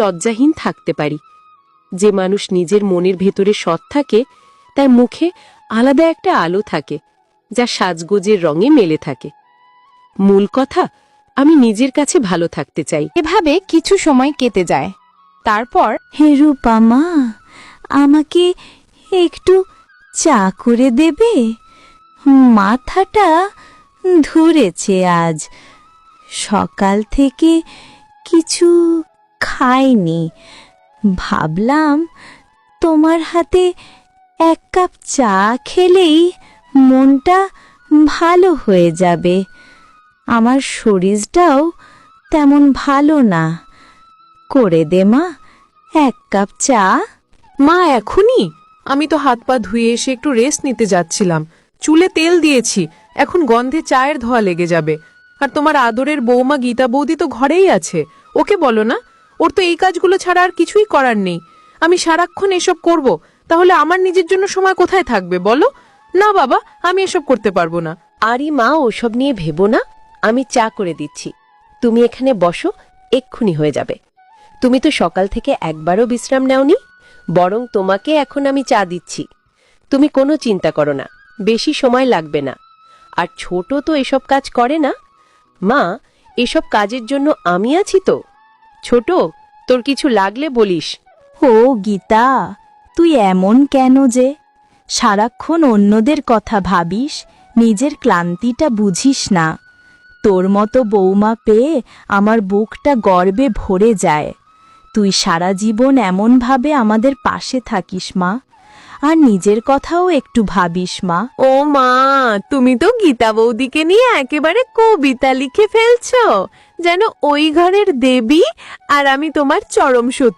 লজ্জাহীন থাকতে পারি। যে মানুষ নিজের মনের ভেতরে সৎ থাকে তার মুখে আলাদা একটা আলো থাকে, যা সাজগোজের রঙে মেলে থাকে। মূল কথা, আমি নিজের কাছে ভালো থাকতে চাই। এভাবে কিছু সময় কেটে যায়। তারপর হে রূপা মা, আমাকে একটু চা করে দেবে? মাথাটা ধরেছে আজ, সকাল থেকে কিছু খাইনি। ভাবলাম তোমার হাতে এক কাপ চা খেলেই মনটা ভালো হয়ে যাবে। আমার শরীরটাও তেমন ভালো না। করে দে মা এক কাপ চা। মা এখনই? আমি তো হাত পা ধুয়ে এসে একটু রেস্ট নিতে যাচ্ছিলাম। চুলে তেল দিয়েছি, এখন গন্ধে চায়ের ধোয়া লেগে যাবে। আর তোমার আদরের বৌমা গীতা বৌদি তো ঘরেই আছে, ওকে বলো না। ওর তো এই কাজগুলো ছাড়া আর কিছুই করার নেই। আমি সারাক্ষণ এসব করব, তাহলে আমার নিজের জন্য সময় কোথায় থাকবে বলো? না বাবা, আমি এসব করতে পারবো না। আরে মা, ওসব নিয়ে ভেবো না, আমি চা করে দিচ্ছি। তুমি এখানে বসো, এক্ষুনি হয়ে যাবে। তুমি তো সকাল থেকে একবারও বিশ্রাম নেওনি, বরং তোমাকে এখন আমি চা দিচ্ছি। তুমি কোনো চিন্তা করো না, বেশি সময় লাগবে না। আর ছোট তো এসব কাজ করে না। মা, এসব কাজের জন্য আমি আছি তো। ছোট, তোর কিছু লাগলে বলিস। ও গীতা, তুই এমন কেন যে? সারাক্ষণ অন্যদের কথা ভাবিস, নিজের ক্লান্তিটা বুঝিস না। তোর মতো বৌমা পেয়ে আমার বুকটা গর্বে ভরে যায়। তুই সারা জীবন এমনভাবে আমাদের পাশে থাকিস মা, আর নিজের কথাও একটু ভাবিস মা। ও মা, তুমি তো গীতা বৌদিকে নিয়ে একেবারে কবিতা লিখে ফেলছো, যেন ওই ঘরের দেবী আর আমি তোমার চরম সত্যি।